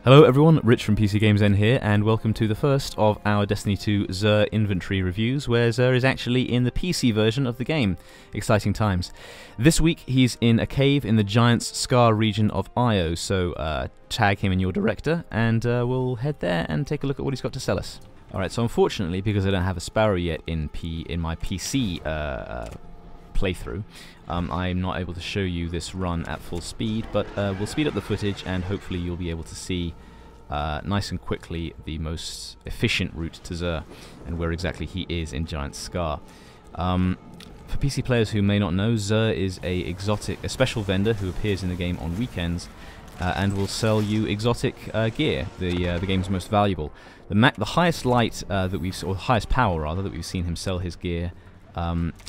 Hello everyone, Rich from PCGamesN here, and welcome to the first of our Destiny 2 Xur inventory reviews, where Xur is actually in the PC version of the game. Exciting times. This week he's in a cave in the Giant's Scar region of Io, so tag him in your director, and we'll head there and take a look at what he's got to sell us. Alright, so unfortunately, because I don't have a Sparrow yet in my PC playthrough, I'm not able to show you this run at full speed, but we'll speed up the footage and hopefully you'll be able to see nice and quickly the most efficient route to Xur and where exactly he is in Giant's Scar. For PC players who may not know, Xur is a special vendor who appears in the game on weekends and will sell you exotic gear, the game's most valuable. The highest light or highest power rather, that we've seen him sell his gear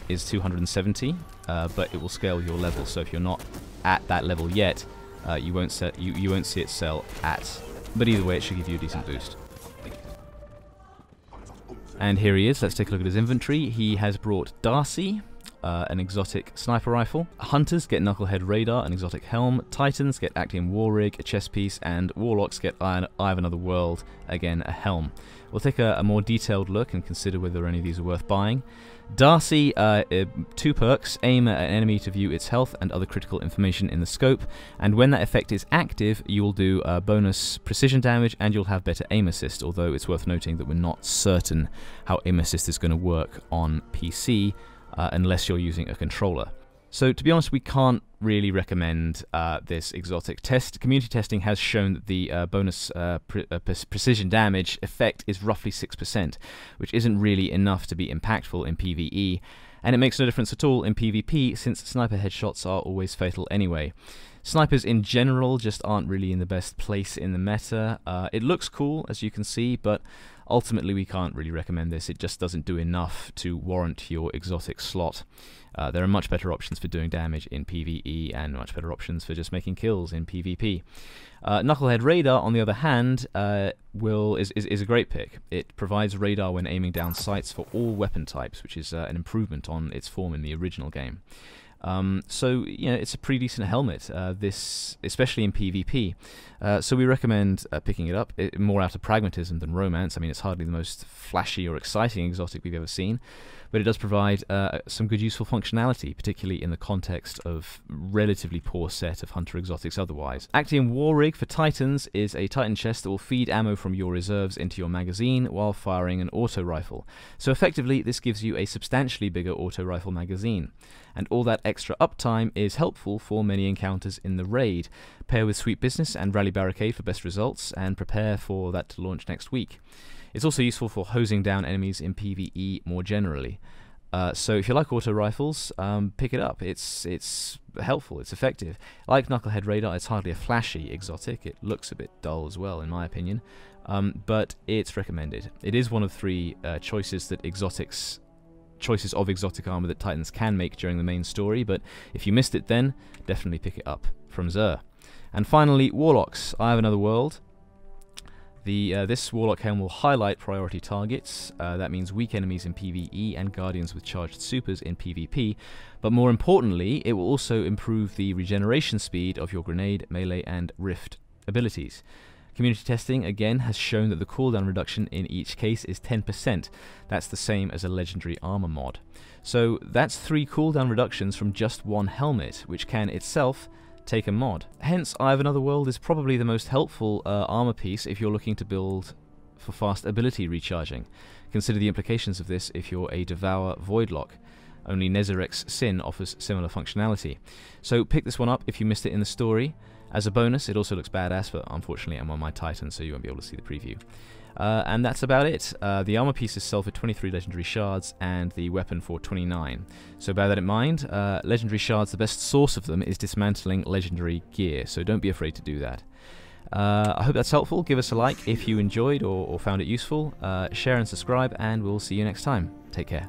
is 270, but it will scale your level. So if you're not at that level yet, you won't see it sell at. But either way, it should give you a decent boost. And here he is. Let's take a look at his inventory. He has brought Darcy, an exotic sniper rifle. Hunters get Knucklehead radar, an exotic helm. Titans get Actium Warrig, a chest piece, and Warlocks get Eye of Another World, again a helm. We'll take a more detailed look and consider whether any of these are worth buying. Darcy, 2 perks: aim at an enemy to view its health and other critical information in the scope, and when that effect is active you will do bonus precision damage and you'll have better aim assist, although it's worth noting that we're not certain how aim assist is going to work on PC unless you're using a controller. So to be honest, we can't really recommend this exotic test. Community testing has shown that the bonus precision damage effect is roughly 6%, which isn't really enough to be impactful in PvE, and it makes no difference at all in PvP since sniper headshots are always fatal anyway. Snipers in general just aren't really in the best place in the meta. It looks cool, as you can see, but ultimately we can't really recommend this. It just doesn't do enough to warrant your exotic slot. There are much better options for doing damage in PvE and much better options for just making kills in PvP. Knucklehead radar, on the other hand, is a great pick. It provides radar when aiming down sights for all weapon types, which is an improvement on its form in the original game. So, you know, it's a pretty decent helmet, this especially in PvP. So we recommend picking it up, more out of pragmatism than romance. I mean, it's hardly the most flashy or exciting exotic we've ever seen, but it does provide some good useful functionality, particularly in the context of relatively poor set of hunter exotics otherwise. Actium Warrig for Titans is a Titan chest that will feed ammo from your reserves into your magazine while firing an auto rifle. So effectively, this gives you a substantially bigger auto rifle magazine, and all that extra uptime is helpful for many encounters in the raid. Pair with Sweet Business and Rally Barricade for best results, and prepare for that to launch next week. It's also useful for hosing down enemies in PvE more generally. So if you like auto rifles, pick it up. It's helpful, it's effective. Like Knucklehead radar, it's hardly a flashy exotic. It looks a bit dull as well, in my opinion, but it's recommended. It is one of 3 choices of exotic armor that Titans can make during the main story, but if you missed it then, definitely pick it up from Xur. And finally, Warlocks, Eye of Another World. This Warlock helm will highlight priority targets. That means weak enemies in PvE and guardians with charged supers in PvP, but more importantly, it will also improve the regeneration speed of your grenade, melee and rift abilities. Community testing, again, has shown that the cooldown reduction in each case is 10%. That's the same as a legendary armor mod. So that's 3 cooldown reductions from just one helmet, which can itself take a mod. Hence, Eye of Another World is probably the most helpful armor piece if you're looking to build for fast ability recharging. Consider the implications of this if you're a Devour Voidlock. Only Nezarek's Sin offers similar functionality. So pick this one up if you missed it in the story. As a bonus, it also looks badass, but unfortunately I'm on my Titan, so you won't be able to see the preview. And that's about it. The armor pieces sell for 23 legendary shards and the weapon for 29. So bear that in mind. Legendary shards, the best source of them is dismantling legendary gear, so don't be afraid to do that. I hope that's helpful. Give us a like if you enjoyed or found it useful. Share and subscribe, and we'll see you next time. Take care.